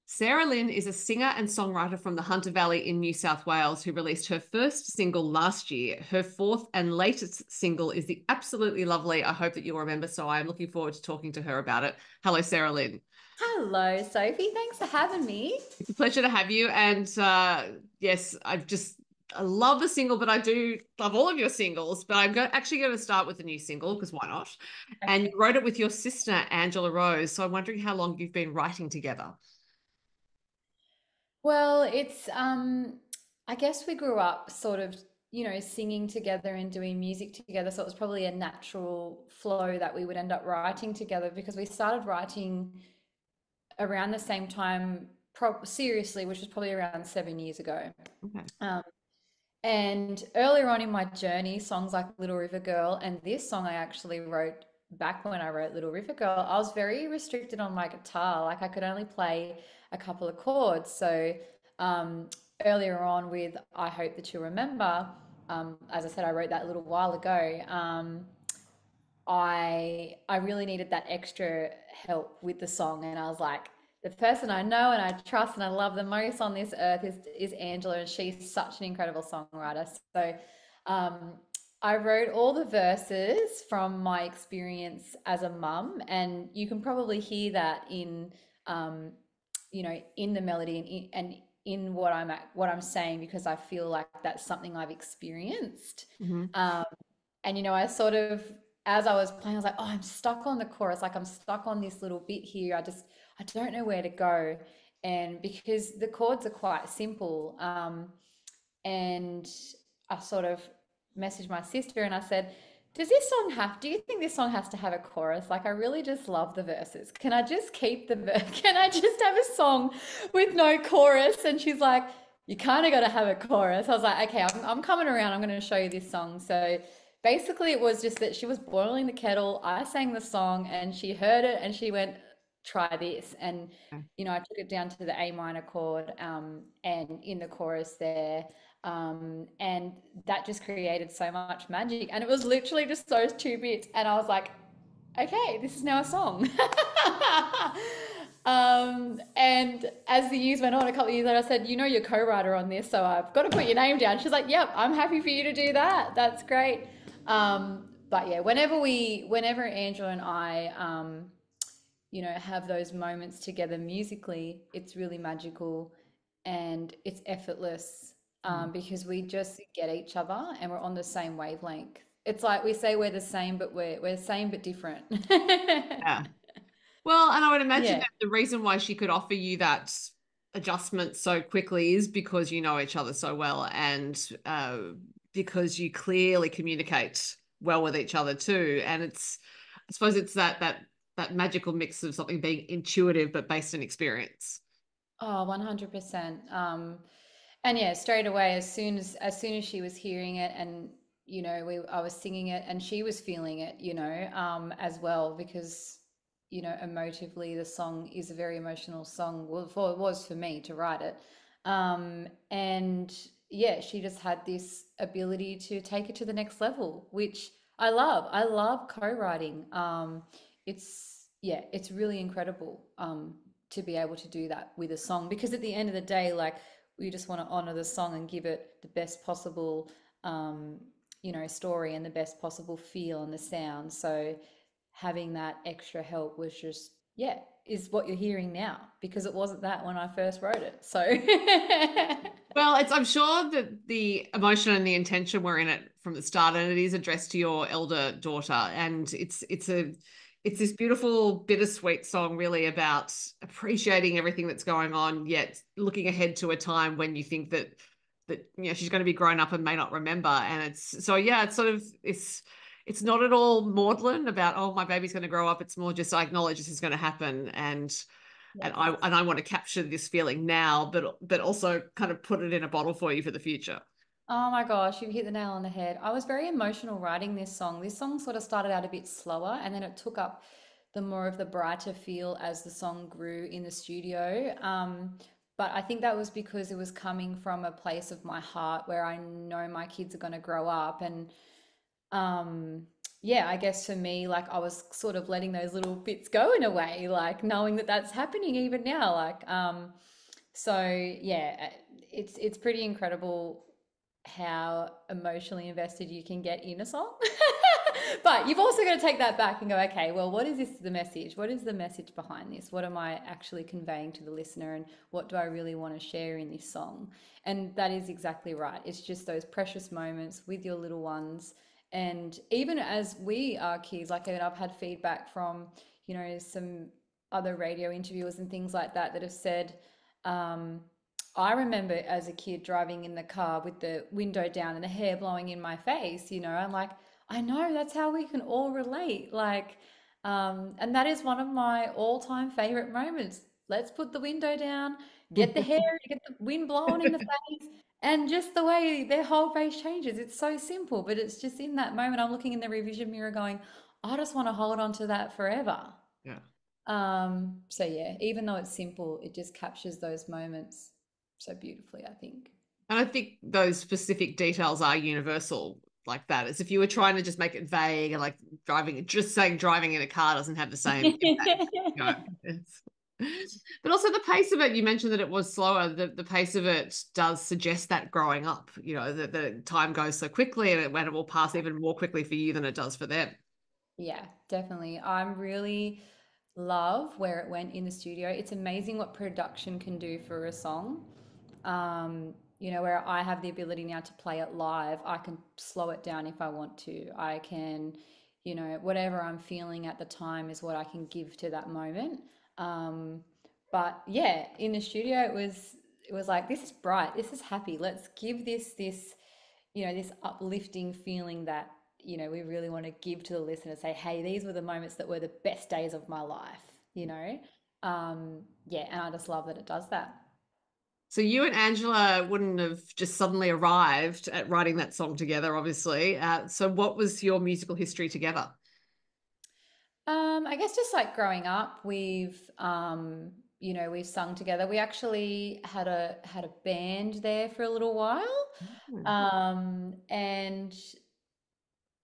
Saralyn is a singer and songwriter from the Hunter Valley in New South Wales who released her first single last year. Her fourth and latest single is the absolutely lovely I Hope That You'll Remember. So I'm looking forward to talking to her about it. Hello, Saralyn. Hello, Sophie. Thanks for having me. It's a pleasure to have you. And yes, I love the single, but I do love all of your singles. But actually going to start with the new single because why not? And you Okay. wrote it with your sister, Angela Rose. So I'm wondering how long you've been writing together. Well, I guess we grew up sort of, singing together and doing music together. So it was probably a natural flow that we would end up writing together because we started writing around the same time, seriously, which was probably around 7 years ago. Okay. Um, And earlier on in my journey, songs like Little River Girl and this song I actually wrote back when I wrote Little River Girl, I was very restricted on my guitar. Like I could only play a couple of chords. So um, earlier on with I Hope That You Remember, as I said, I wrote that a little while ago. I really needed that extra help with the song, and I was like, the person I know and I trust and I love the most on this earth is Angela, and she's such an incredible songwriter. So um, I wrote all the verses from my experience as a mum, and you can probably hear that um, in the melody and in what I'm saying because I feel like that's something I've experienced. Mhm. Um, and I sort of, as I was playing, I was like, oh, I'm stuck on the chorus. Like I'm stuck on this little bit here. I don't know where to go. And because the chords are quite simple, and I sort of messaged my sister and I said, do you think this song has to have a chorus? Like, I really just love the verses. Can I just can I just have a song with no chorus? And she's like, you kind of got to have a chorus. I was like, okay, I'm coming around. I'm going to show you this song. So basically, it was just that she was boiling the kettle. I sang the song and she heard it and she went, try this. And, Okay. I took it down to the A minor chord, and in the chorus there. And that just created so much magic. And it was literally just those two bits. And I was like, okay, this is now a song. And as the years went on, a couple of years later, I said, you're co-writer on this, so I've got to put your name down. She's like, yep, I'm happy for you to do that. That's great. But yeah, whenever Angela and I, have those moments together musically, it's really magical and it's effortless, Mhm. because we just get each other and we're on the same wavelength. It's like we say we're the same, but we're the same but different. Yeah. Well, and I would imagine Yeah. that the reason why she could offer you that adjustment so quickly is because you know each other so well and because you clearly communicate well with each other too. And I suppose it's that magical mix of something being intuitive but based in experience. Oh, 100%. And yeah, straight away, as soon as she was hearing it, and I was singing it, and she was feeling it, as well, because emotively, the song is a very emotional song. Well, it was for me to write it, and yeah, she just had this ability to take it to the next level, which I love. I love co-writing. It's really incredible. To be able to do that with a song, because at the end of the day, like, we just want to honor the song and give it the best possible story and the best possible feel and the sound. So having that extra help was just, yeah, is what you're hearing now, because it wasn't that when I first wrote it. So Well, I'm sure that the emotion and the intention were in it from the start, and it is addressed to your elder daughter. And it's this beautiful, bittersweet song, really about appreciating everything that's going on, yet looking ahead to a time when you think that she's going to be grown up and may not remember. And it's so yeah, it's not at all maudlin about, oh, my baby's going to grow up. It's more just I acknowledge this is going to happen, and yes. I want to capture this feeling now, but also kind of put it in a bottle for you for the future. Oh my gosh, you've hit the nail on the head. I was very emotional writing this song. This song sort of started out a bit slower and then it took up the more of the brighter feel as the song grew in the studio. But I think that was because it was coming from a place of my heart where I know my kids are going to grow up, and um, yeah, I guess for me, like I was sort of letting those little bits go in a way, like knowing that that's happening even now. So yeah, it's pretty incredible how emotionally invested you can get in a song. But you've also got to take that back and go, okay, well, what is this the message? What is the message behind this? What am I actually conveying to the listener? And what do I really want to share in this song? And that is exactly right. It's just those precious moments with your little ones. And even as we are kids, like I've had feedback from, some other radio interviewers and things like that that have said, um, I remember as a kid driving in the car with the window down and the hair blowing in my face, I'm like, I know that's how we can all relate. Like, and that is one of my all-time favorite moments. Let's put the window down, get the hair, get the wind blowing in the face, and just the way their whole face changes. It's so simple, but it's just in that moment I'm looking in the revision mirror going, I just want to hold on to that forever. Yeah. So yeah, even though it's simple, it just captures those moments so beautifully, I think. And I think those specific details are universal like that. As if you were trying to just make it vague and like just saying driving in a car doesn't have the same impact. You know, but also the pace of it, you mentioned that it was slower. The pace of it does suggest that growing up, that the time goes so quickly and when it will pass even more quickly for you than it does for them. Yeah, definitely. I'm really love where it went in the studio. It's amazing what production can do for a song. Where I have the ability now to play it live, I can slow it down if I want to. I can, whatever I'm feeling at the time is what I can give to that moment. But yeah, in the studio, it was like, this is bright, this is happy. Let's give this uplifting feeling that, we really want to give to the listener. Say, hey, these were the moments that were the best days of my life. Yeah, and I just love that it does that. So you and Angela wouldn't have just suddenly arrived at writing that song together, obviously. So what was your musical history together? I guess just like growing up, we've sung together. We actually had a band there for a little while. Hmm. And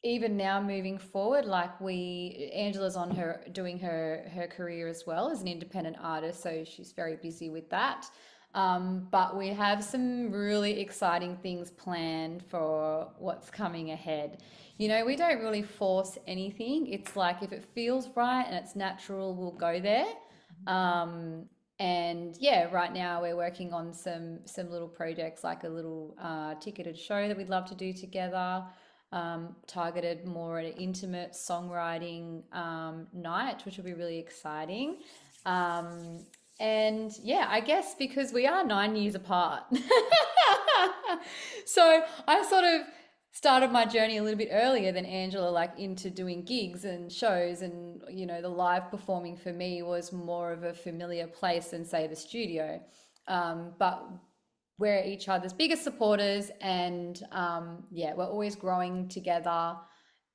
even now moving forward, like Angela's on her doing her career as well as an independent artist, so she's very busy with that. But we have some really exciting things planned for what's coming ahead. We don't really force anything. It's like if it feels right and it's natural, we'll go there. And yeah, right now we're working on some little projects, like a little ticketed show that we'd love to do together, targeted more at an intimate songwriting night, which will be really exciting. And yeah, I guess because we are 9 years apart. So I sort of started my journey a little bit earlier than Angela, like into doing gigs and shows. And, the live performing for me was more of a familiar place than, say, the studio. But we're each other's biggest supporters, and yeah, we're always growing together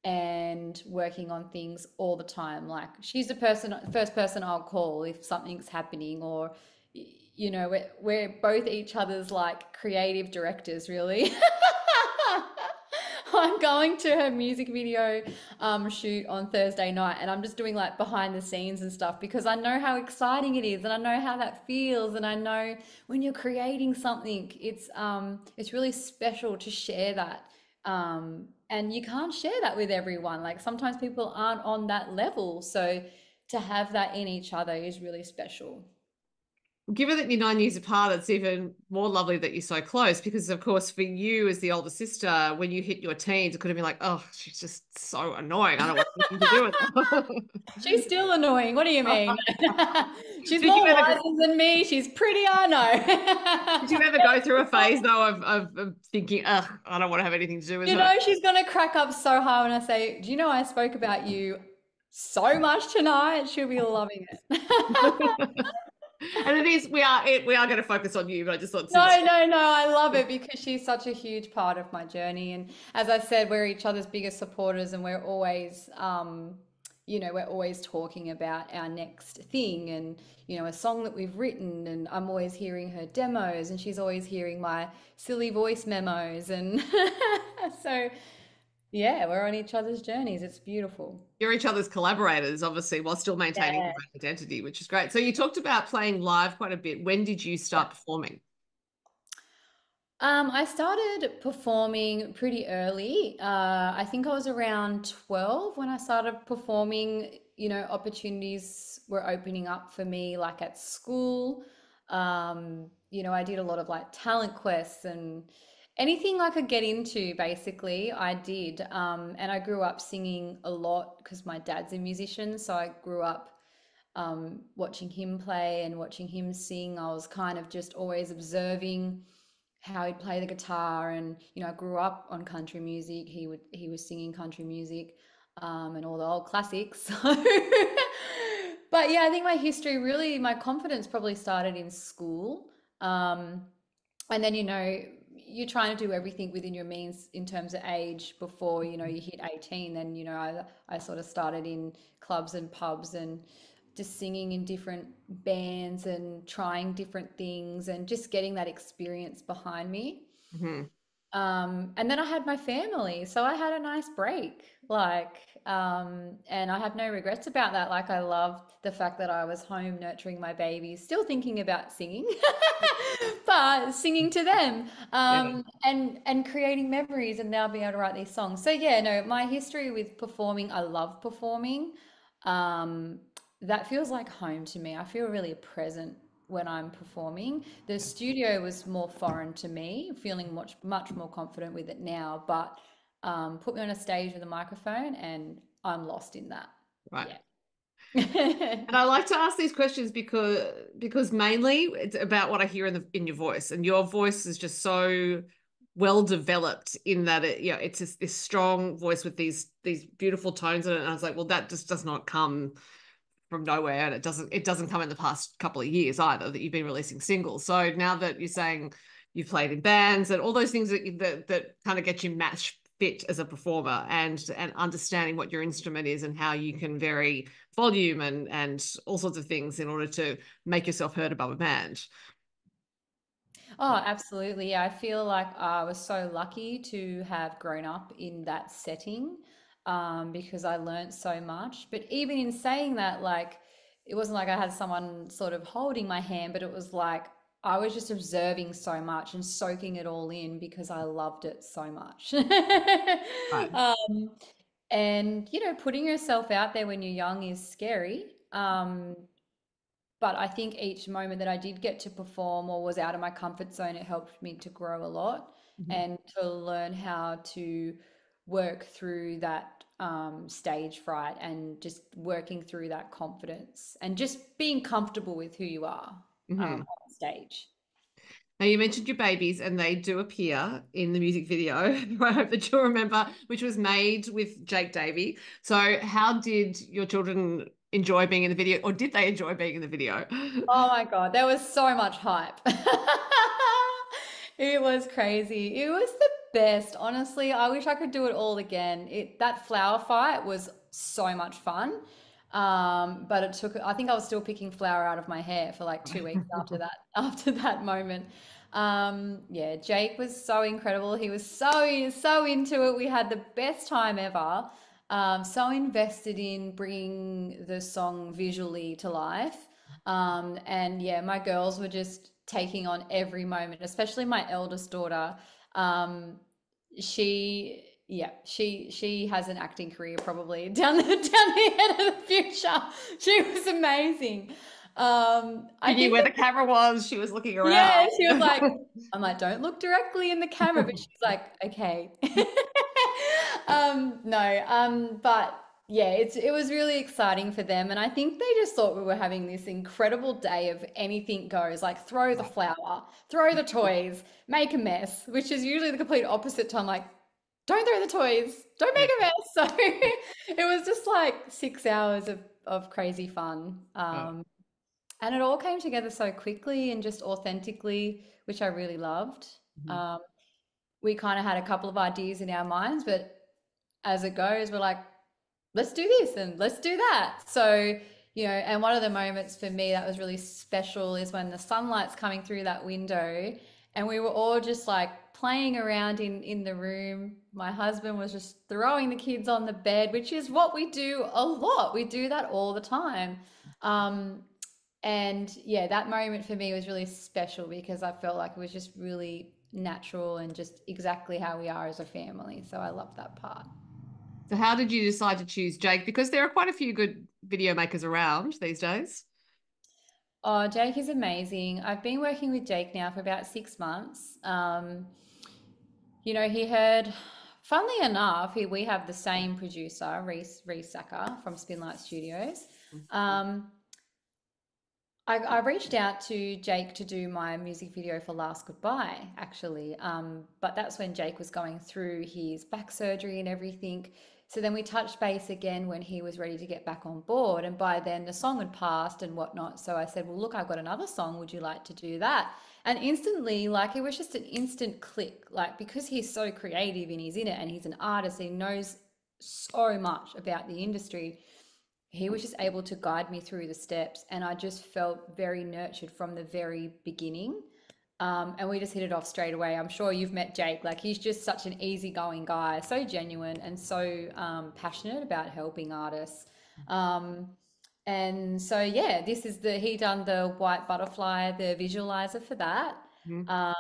and working on things all the time. Like she's the first person I'll call if something's happening, or we're both each other's like creative directors, really. I'm going to her music video shoot on Thursday night, and I'm just doing like behind the scenes and stuff because I know how exciting it is, and I know how that feels, and I know when you're creating something, it's really special to share that. And you can't share that with everyone. Like sometimes people aren't on that level, so to have that in each other is really special. Given that you're 9 years apart, it's even more lovely that you're so close because, of course, for you as the older sister, when you hit your teens, it could have been like, oh, she's just so annoying. I don't want anything to do with her. She's still annoying. What do you mean? She's Did you more ever, wiser than me. She's pretty, I did you know. ever go through a phase, though, of thinking, ugh, I don't want to have anything to do with her? She's going to crack up so hard when I say, do you know I spoke about you so much tonight? She'll be loving it. And it is, we are going to focus on you, but I just thought No, since no, no. I love it because she's such a huge part of my journey. And as I said, we're each other's biggest supporters, and we're always talking about our next thing and, a song that we've written. And I'm always hearing her demos, and she's always hearing my silly voice memos. And so, Yeah, we're on each other's journeys. It's beautiful. You're each other's collaborators, obviously, while still maintaining your Yeah. own identity, which is great. So you talked about playing live quite a bit. When did you start performing? I started performing pretty early. I think I was around 12 when I started performing. Opportunities were opening up for me, like at school. I did a lot of like talent quests and anything I could get into, basically, I did. And I grew up singing a lot because my dad's a musician. So I grew up watching him play and watching him sing. I was kind of just always observing how he'd play the guitar, and I grew up on country music. He was singing country music, and all the old classics. So but yeah, I think my history, really, my confidence probably started in school. um, and then you're trying to do everything within your means in terms of age before you hit 18. Then I sort of started in clubs and pubs and just singing in different bands and trying different things and just getting that experience behind me. Hmm. And then I had my family, so I had a nice break. And I have no regrets about that. Like, I loved the fact that I was home nurturing my babies, still thinking about singing, but singing to them, Yeah. and creating memories, and now being able to write these songs. So yeah, no, my history with performing, I love performing. Um, that feels like home to me. I feel really present when I'm performing. The studio was more foreign to me, feeling much more confident with it now. But put me on a stage with a microphone, and I'm lost in that. Right. Yeah. And I like to ask these questions because mainly it's about what I hear in your voice, and your voice is just so well developed in that it's this strong voice with these beautiful tones in it. And I was like, well, that just does not come from nowhere, and it doesn't come in the past couple of years either that you've been releasing singles. So now that you're saying you've played in bands and all those things that kind of get you match fit as a performer, and understanding what your instrument is and how you can vary volume and all sorts of things in order to make yourself heard above a band. Oh, absolutely. Yeah, I feel like I was so lucky to have grown up in that setting, because I learned so much. But even in saying that, like, it wasn't like I had someone sort of holding my hand, but it was like I was just observing so much and soaking it all in because I loved it so much. Right. Um, and, putting yourself out there when you're young is scary. But I think each moment that I did get to perform or was out of my comfort zone, it helped me to grow a lot Mhm. and to learn how to work through that stage fright and just working through that confidence and just being comfortable with who you are Mhm. on stage. Now, you mentioned your babies, and they do appear in the music video. I hope that you'll remember, which was made with Jake Davey. So, how did your children enjoy being in the video, or did they enjoy being in the video? Oh my God, there was so much hype. It was crazy. It was the best. Honestly, I wish I could do it all again. That flower fight was so much fun. But I think I was still picking flour out of my hair for like 2 weeks after that, after that moment. Yeah, Jake was so incredible. He was so into it. We had the best time ever. So invested in bringing the song visually to life. And yeah, my girls were just taking on every moment, especially my eldest daughter. Um, she has an acting career probably down the end of the future. She was amazing. I She knew think where that, the camera was. She was looking around. yeah, she was like, I'm like, don't look directly in the camera, but she's like, okay. No, but yeah, it was really exciting for them, and I think they just thought we were having this incredible day of anything goes, like throw the flower, throw the toys, make a mess, which is usually the complete opposite to I'm like, don't throw the toys, don't Yeah. make a mess. So it was just like 6 hours of crazy fun. Oh. And it all came together so quickly and just authentically, which I really loved. Mhm. Um, we kind of had a couple of ideas in our minds, but as it goes, we're like, let's do this and let's do that. So, and one of the moments for me that was really special is when the sunlight's coming through that window and we were all just like playing around in the room. My husband was just throwing the kids on the bed, which is what we do a lot. We do that all the time. Um, and yeah, that moment for me was really special because I felt like it was just really natural and just exactly how we are as a family. So I love that part. So how did you decide to choose Jake? Because there are quite a few good video makers around these days. Oh, Jake is amazing. I've been working with Jake now for about 6 months. He heard, funnily enough, we have the same producer, Reese Sacker from Spinlight Studios. Um, I reached out to Jake to do my music video for Last Goodbye, actually. But that's when Jake was going through his back surgery and everything. So then we touched base again when he was ready to get back on board. And by then the song had passed and whatnot. So I said, well, look, I've got another song. Would you like to do that? And instantly, like, it was just an instant click, like, because he's so creative and he's in it and he's an artist, he knows so much about the industry. He was just able to guide me through the steps, and I just felt very nurtured from the very beginning. And we just hit it off straight away. I'm sure you've met Jake. Like, he's just such an easygoing guy, so genuine and so passionate about helping artists. Um, and so yeah, he done the white butterfly, the visualizer for that, Mhm.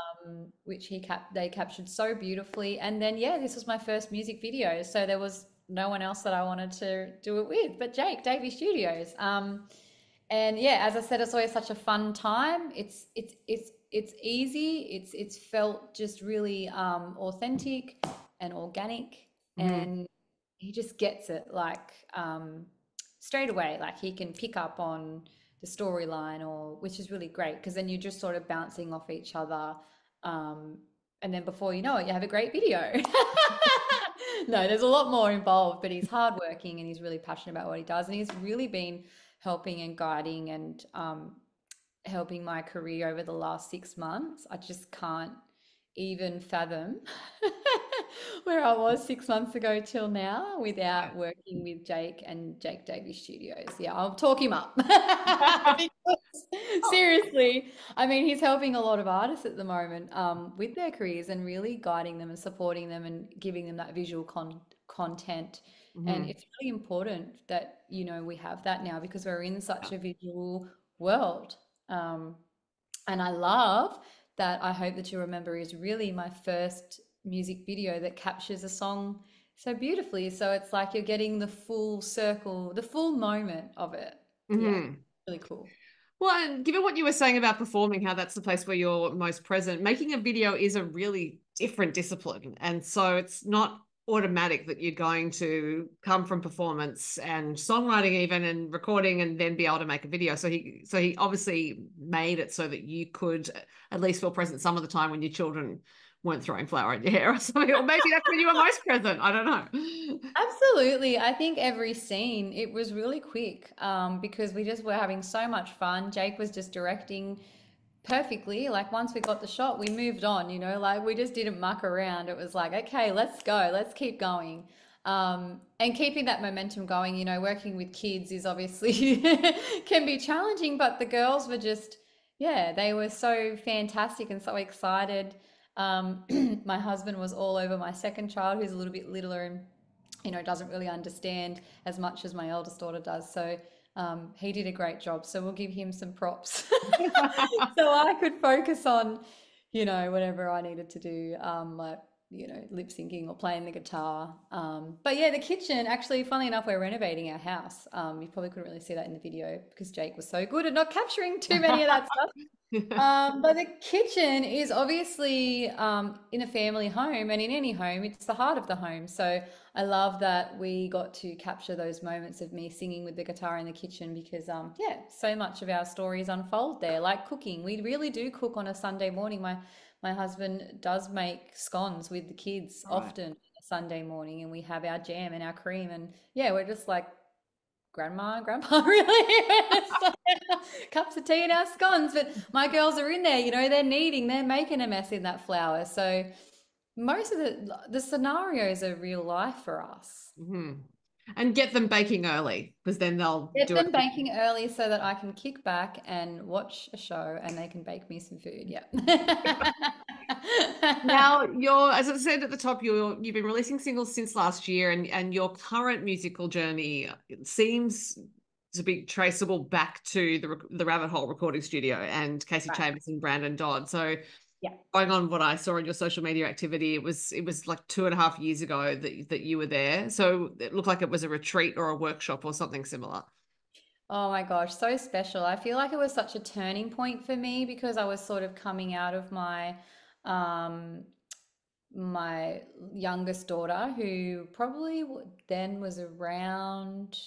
which they captured so beautifully. And then yeah, this was my first music video, so there was no one else that I wanted to do it with, but Jake, Davey Studios. And yeah, as I said, it's always such a fun time. It's easy. It's felt just really authentic and organic, Mhm. and he just gets it like straight away. Like he can pick up on the storyline, or which is really great because then you're just sort of bouncing off each other. Um, and then before you know it, you have a great video. No, there's a lot more involved, but he's hardworking and he's really passionate about what he does, and he's really been helping and guiding and helping my career over the last 6 months. I just can't even fathom where I was 6 months ago till now without working with Jake and Jake Davies Studios. Yeah, I'll talk him up. Because seriously, I mean, he's helping a lot of artists at the moment with their careers and really guiding them and supporting them and giving them that visual content. And Mhm. it's really important that, we have that now because we're in such a visual world. Um, and I love that I hope that you remember is really my first music video that captures a song so beautifully. So it's like you're getting the full circle, the full moment of it. Yeah, Mhm. really cool. Well, and given what you were saying about performing, how that's the place where you're most present, making a video is a really different discipline. And so it's not automatic that you're going to come from performance and songwriting even and recording and then be able to make a video. So he obviously made it so that you could at least feel present some of the time when your children weren't throwing flour at your hair or something. Or maybe that's when you were most present. I don't know. Absolutely. I think every scene, it was really quick because we just were having so much fun. Jake was just directing perfectly. Like once we got the shot, we moved on, like we just didn't muck around. It was like, okay, let's go, let's keep going. And keeping that momentum going, working with kids is obviously can be challenging, but the girls were just, yeah, they were so fantastic and so excited. My husband was all over my second child, who's a little bit littler and doesn't really understand as much as my eldest daughter does. So he did a great job. So we'll give him some props. So I could focus on, whatever I needed to do, like, lip syncing or playing the guitar. But yeah, the kitchen, actually, funnily enough, we're renovating our house. You probably couldn't really see that in the video because Jake was so good at not capturing too many of that stuff. But the kitchen is obviously in a family home, and in any home, it's the heart of the home. So I love that we got to capture those moments of me singing with the guitar in the kitchen because, yeah, so much of our stories unfold there. Like cooking, we really do cook on a Sunday morning. My husband does make scones with the kids Right. often on a Sunday morning, and we have our jam and our cream, and yeah, we're just like grandma and grandpa really. Cups of tea and our scones, but my girls are in there, they're kneading, they're making a mess in that flour. So most of the scenarios are real life for us. Mhm. And get them baking early because then they'll Get do it. them baking early so that I can kick back and watch a show and they can bake me some food. Yeah. Now you're, as I said at the top, you've been releasing singles since last year, and your current musical journey seems to be traceable back to the Rabbit Hole recording studio and Kasey Right. Chambers and Brandon Dodd. So Yeah. going on what I saw in your social media activity, it was like 2.5 years ago that you were there. So it looked like it was a retreat or a workshop or something similar. Oh my gosh, so special. I feel like it was such a turning point for me because I was sort of coming out of um my youngest daughter, who probably then was around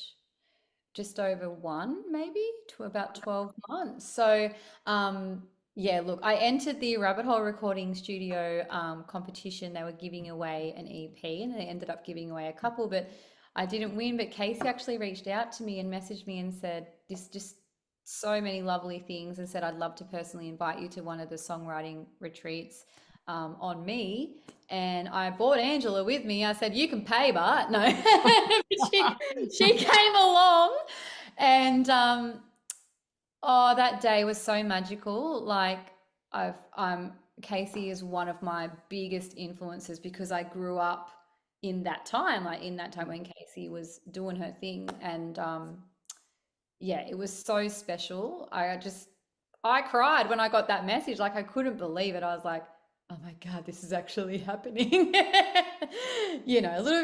just over one, maybe to about 12 months. So, yeah, look, I entered the Rabbit Hole Recording Studio competition. They were giving away an EP and they ended up giving away a couple, but I didn't win. But Kasey actually reached out to me and messaged me and said, this just so many lovely things, and said, I'd love to personally invite you to one of the songwriting retreats on me. And I brought Angela with me. I said, you can pay, but no, she came along, and oh, that day was so magical. Like Kasey is one of my biggest influences because I grew up in that time, like in that time when Kasey was doing her thing, and yeah, it was so special. I cried when I got that message. Like I couldn't believe it. I was like, oh my God, this is actually happening. You know, a little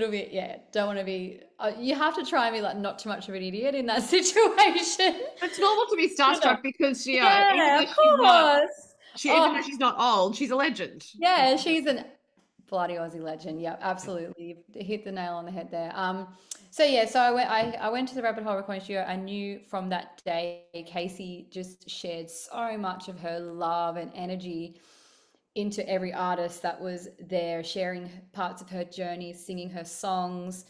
bit, yeah. Don't want to be, you have to try and be like not too much of an idiot in that situation. It's normal to be You know? starstruck because Yeah, of course. even though Oh, she's not old, she's a legend. yeah, she's an bloody Aussie legend. Yeah, absolutely. You hit the nail on the head there. So yeah, so I went to the Rabbit Hole Recording Studio. I knew from that day Kasey just shared so much of her love and energy into every artist that was there, sharing parts of her journey, singing her songs,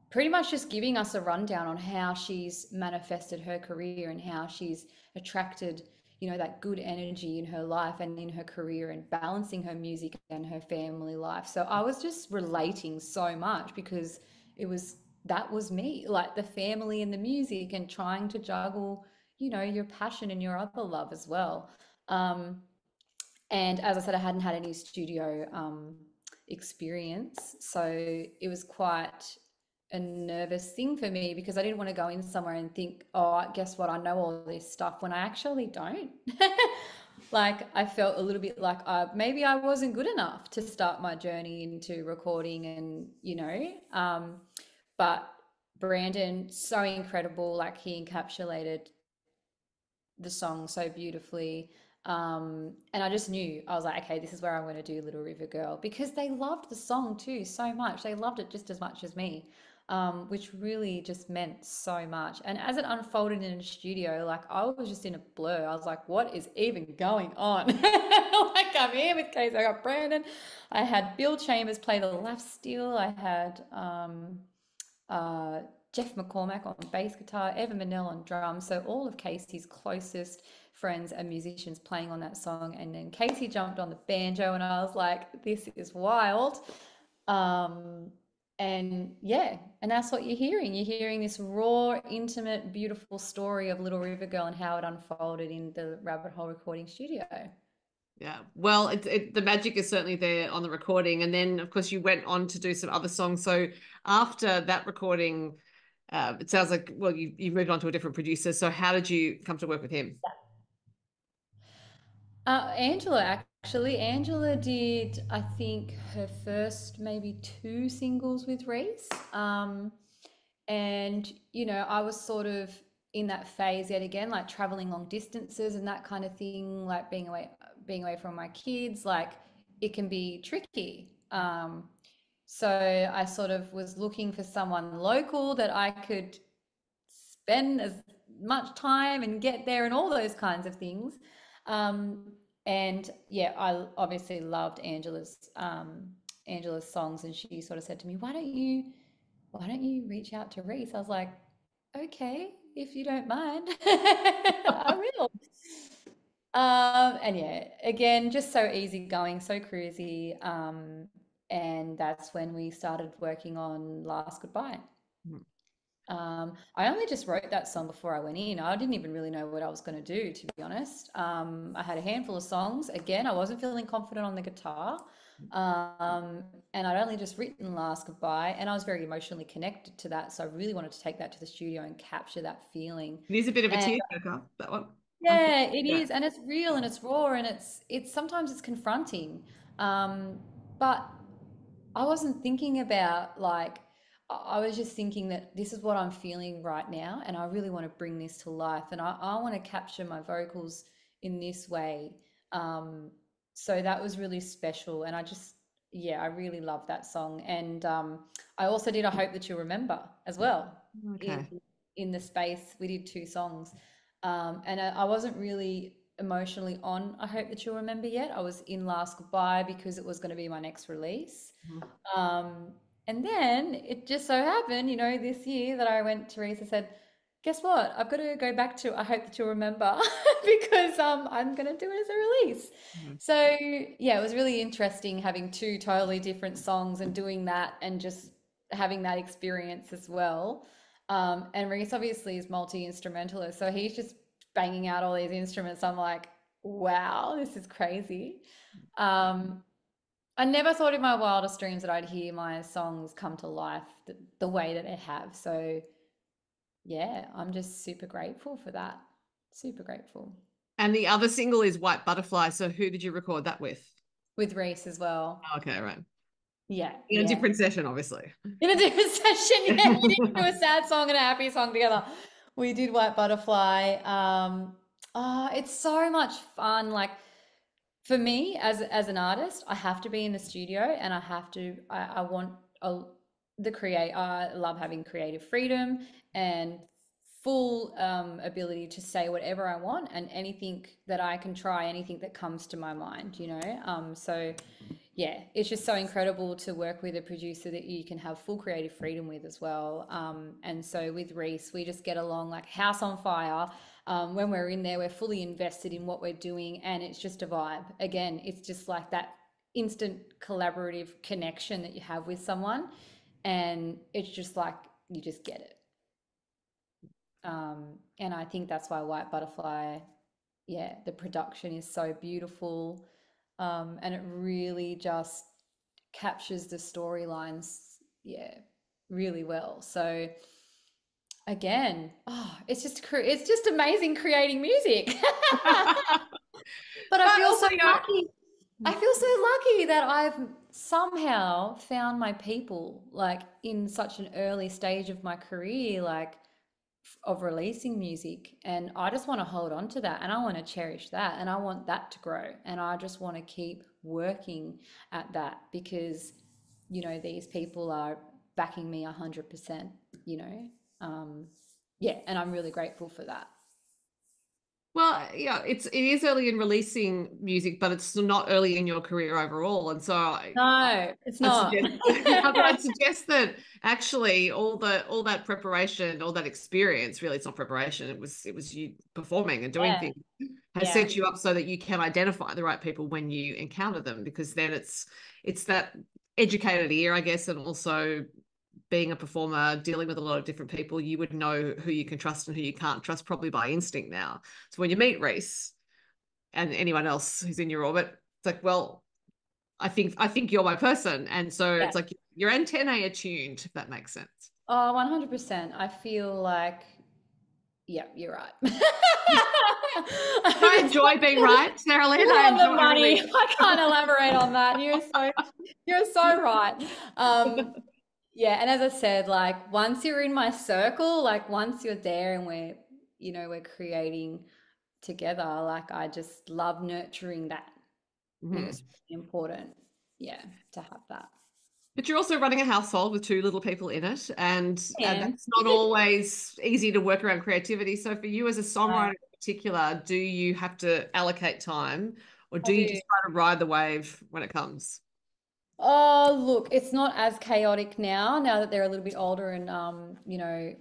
pretty much just giving us a rundown on how she's manifested her career and how she's attracted, you know, that good energy in her life and in her career and balancing her music and her family life. So I was just relating so much because it was that was me, like the family and the music and trying to juggle, you know, your passion and your other love as well. And as I said, I hadn't had any studio experience, so it was quite a nervous thing for me because I didn't want to go in somewhere and think, oh, guess what? I know all this stuff when I actually don't. Like I felt a little bit like maybe I wasn't good enough to start my journey into recording, and you know, but Brandon, so incredible. Like he encapsulated the song so beautifully. And I just knew, I was like, okay, this is where I'm going to do Little River Girl, because they loved the song too so much. They loved it just as much as me, which really just meant so much. And as it unfolded in a studio, like I was just in a blur. I was like, what is even going on? Like I'm here with Casey, I got Brandon, I had Bill Chambers play the lap steel, I had uh, Jeff McCormack on bass guitar, Evan Manel on drums. So all of Kasey's closest friends and musicians playing on that song. And then Kasey jumped on the banjo, and I was like, this is wild. Um, and yeah, and that's what you're hearing. You're hearing this raw, intimate, beautiful story of Little River Girl and how it unfolded in the Rabbit Hole recording studio. Yeah. Well, the magic is certainly there on the recording. And then, of course, you went on to do some other songs. So after that recording, it sounds like, well, you moved on to a different producer. So how did you come to work with him? Angela, actually, Angela did, I think, her first maybe two singles with Reese. And, you know, I was sort of in that phase yet again, like traveling long distances and that kind of thing, like being away from my kids, like it can be tricky. So I sort of was looking for someone local that I could spend as much time and get there and all those kinds of things. Um, and yeah, I obviously loved Angela's songs, and she sort of said to me, why don't you reach out to Reese?" I was like, "Okay, if you don't mind, I will." And yeah, again, just so easygoing, so cruisy. And that's when we started working on Last Goodbye. I only just wrote that song before I went in. I didn't even really know what I was going to do, to be honest. I had a handful of songs. Again, I wasn't feeling confident on the guitar. Um, and I'd only just written Last Goodbye, and I was very emotionally connected to that. So I really wanted to take that to the studio and capture that feeling. It is a bit of a And tearjerker, that one. I think. yeah, it Yeah. is, and it's real and it's raw and it's sometimes it's confronting. But I wasn't thinking about like I was just thinking that this is what I'm feeling right now, and I really want to bring this to life, and I want to capture my vocals in this way. Um, so that was really special, and yeah, I really love that song. And I also did I Hope That You Remember as well in Okay. in the space. We did two songs, and I wasn't really emotionally on I Hope That You'll Remember yet. I was in Last Goodbye because it was going to be my next release. Mhm. Um, and then it just so happened, this year that I went to Reese and said, guess what? I've got to go back to I Hope That You'll Remember because I'm going to do it as a release. Mhm. So yeah, it was really interesting having two totally different songs and doing that and just having that experience as well. And Reese obviously is multi-instrumentalist, so he's just banging out all these instruments. I'm like, wow, this is crazy. Um, I never thought in my wildest dreams that I'd hear my songs come to life the way that they have. So, yeah, I'm just super grateful for that. Super grateful. And the other single is White Butterfly. So who did you record that with? With Reese as well. Oh, okay, right. Yeah, In a yeah. different session, obviously. In a different session, yeah, we didn't do a sad song and a happy song together. We did White Butterfly. It's so much fun. Like for me as an artist, I have to be in the studio and I want a, the create I love having creative freedom and full ability to say whatever I want and anything that I can try, anything that comes to my mind. So yeah, it's just so incredible to work with a producer that you can have full creative freedom with as well. And so with Reese, we just get along like house on fire. When we're in there, we're fully invested in what we're doing, and it's just a vibe. Again, it's just like that instant collaborative connection that you have with someone, and it's just like you just get it. And I think that's why White Butterfly, yeah, the production is so beautiful, and it really just captures the storylines, yeah, really well. So again, it's just amazing creating music. But I But feel also, so lucky. I feel so lucky that I've somehow found my people like in such an early stage of my career, like of releasing music. And I just want to hold on to that and I want to cherish that and I want that to grow. And I just want to keep working at that because, these people are backing me 100%, you know. Yeah, and I'm really grateful for that. well, yeah, it is early in releasing music, but it's not early in your career overall. And so No, it's I'd not. suggest I'd suggest that actually all that preparation, all that experience, really it's not preparation, it was you performing and doing Yeah, things has yeah, set you up so that you can identify the right people when you encounter them, because then it's that educated ear, I guess, and also being a performer, dealing with a lot of different people, you would know who you can trust and who you can't trust probably by instinct now. So when you meet Reese and anyone else who's in your orbit, it's like, well, I think you're my person. And so yeah. it's like your antennae are tuned, if that makes sense. Oh, 100%. I feel like, yeah, you're right. I I enjoy being right, Saralyn. You I want the enjoy money. really. I can't elaborate on that. You're so right. Yeah, and as I said, like once you're in my circle, like once you're there and we're creating together, like I just love nurturing that. I think it's Mhm. really important, yeah, to have that. But you're also running a household with two little people in it, and And that's not always easy to work around creativity. So for you as a I, songwriter in particular, do you have to allocate time, or I do you do. just try to ride the wave when it comes? Oh, look, it's not as chaotic now that they're a little bit older and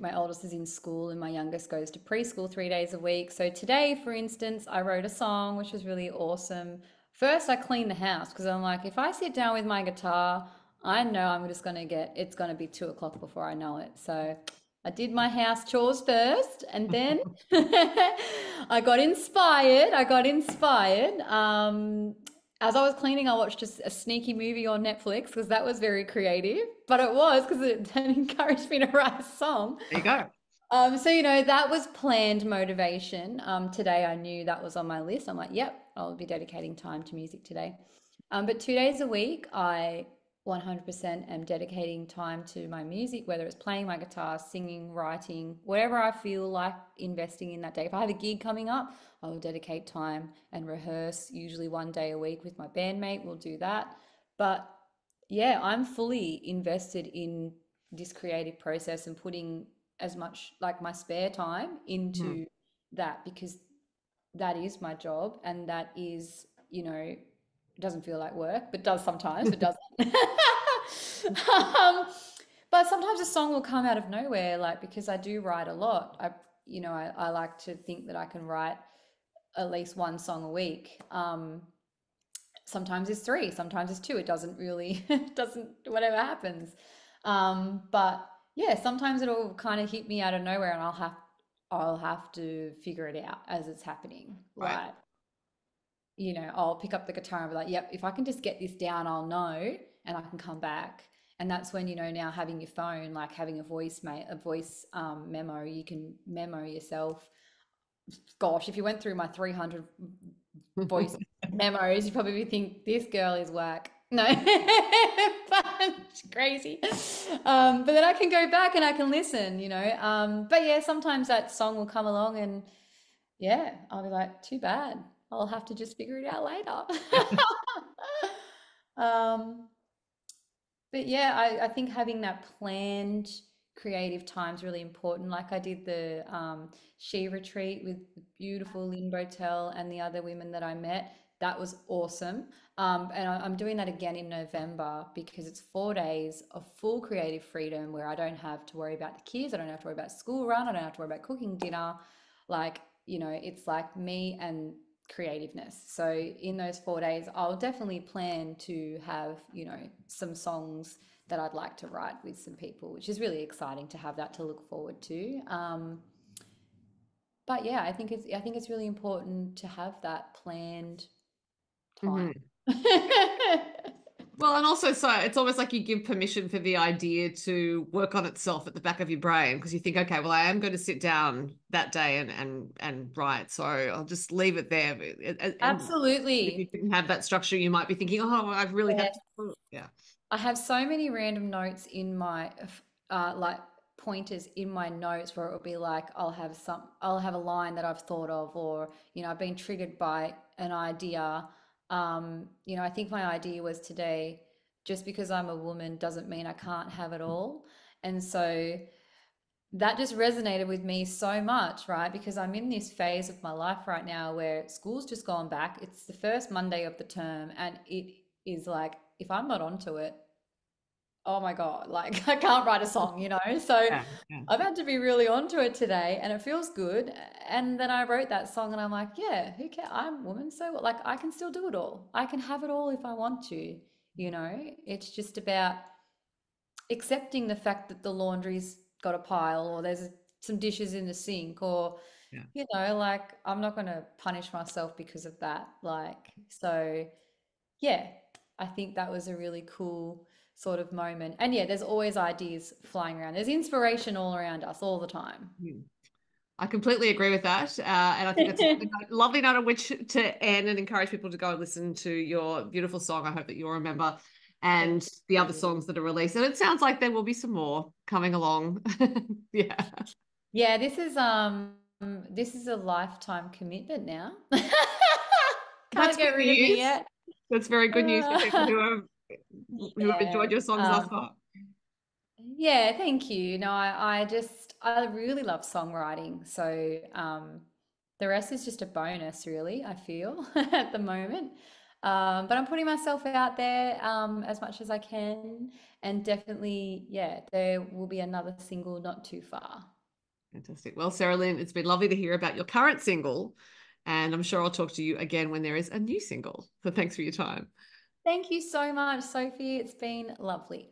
my oldest is in school and my youngest goes to preschool 3 days a week. So today, for instance, I wrote a song which was really awesome. First, I cleaned the house because I'm like, if I sit down with my guitar, I know I'm just gonna it's gonna be 2 o'clock before I know it. So I did my house chores first, and then I got inspired. As I was cleaning, I watched a sneaky movie on Netflix because that was very creative, but it was because it encouraged me to write a song. There you go. So that was planned motivation. Today I knew that was on my list. I'm like, yep, I'll be dedicating time to music today. But 2 days a week, I 100% am dedicating time to my music, whether it's playing my guitar, singing, writing, whatever I feel like investing in that day. If I have a gig coming up, I will dedicate time and rehearse, usually 1 day a week with my bandmate. We'll do that. But yeah, I'm fully invested in this creative process and putting as much like my spare time Mhm. into that because that is my job and that is, it doesn't feel like work, but does sometimes, but doesn't. um, but sometimes a song will come out of nowhere, like because I do write a lot. I like to think that I can write at least one song a week. Sometimes it's three, sometimes it's two. It doesn't really, it doesn't, whatever happens. But yeah, sometimes it'll kind of hit me out of nowhere and I'll have to figure it out as it's happening. Right. Like, I'll pick up the guitar and be like, yep, if I can just get this down, I'll know and I can come back. And that's when, now having your phone, like having a voice memo, you can memo yourself. Gosh, if you went through my 300 voice memos, you probably think this girl is whack. No, but it's crazy. But then I can go back and I can listen. But yeah, sometimes that song will come along and yeah, I'll be like, too bad. I'll have to just figure it out later. um, but yeah, I think having that planned creative time is really important. Like I did the she retreat with the beautiful Lynn Botel and the other women that I met. That was awesome. And I'm doing that again in November because it's 4 days of full creative freedom where I don't have to worry about the kids. I don't have to worry about school run. I don't have to worry about cooking dinner. Like, it's like me and creativeness. So in those 4 days, I'll definitely plan to have, some songs that I'd like to write with some people, which is really exciting to have that to look forward to. But yeah, I think it's really important to have that planned time. Mhm. Well, and also, so it's almost like you give permission for the idea to work on itself at the back of your brain because you think, okay, well, I am going to sit down that day and write, so I'll just leave it there. And if you Absolutely. didn't have that structure, you might be thinking, oh, I've really had Yes. to, yeah. I have so many random notes in my like pointers in my notes where it will be like I'll have a line that I've thought of or I've been triggered by an idea. I think my idea was today, just because I'm a woman doesn't mean I can't have it all. And so that just resonated with me so much, right? Because I'm in this phase of my life right now where school's just gone back. It's the first Monday of the term, and it is like, if I'm not onto it, oh my God, like I can't write a song. So Yeah, yeah. I've had to be really onto it today, and it feels good. And then I wrote that song, and I'm like, yeah, who cares? I'm a woman, so what? Like I can still do it all. I can have it all if I want to. It's just about accepting the fact that the laundry's got a pile or there's some dishes in the sink or Yeah. like I'm not going to punish myself because of that, like, so yeah, I think that was a really cool sort of moment. And yeah, there's always ideas flying around, there's inspiration all around us all the time. Hmm. I completely agree with that. And I think that's a lovely note on which to end and encourage people to go and listen to your beautiful song. I hope that you'll remember Thank and the other you. songs that are released. And it sounds like there will be some more coming along. Yeah. Yeah, this is a lifetime commitment now. That's Can't get good rid of me news. yet. That's very good news for people Uh, who have yeah. enjoyed your songs thus far. Yeah, thank you. No, I really love songwriting. So the rest is just a bonus, really, I feel at the moment. But I'm putting myself out there as much as I can. And definitely, yeah, there will be another single not too far. Fantastic. Well, Saralyn, it's been lovely to hear about your current single. And I'm sure I'll talk to you again when there is a new single. So thanks for your time. Thank you so much, Sophie. It's been lovely.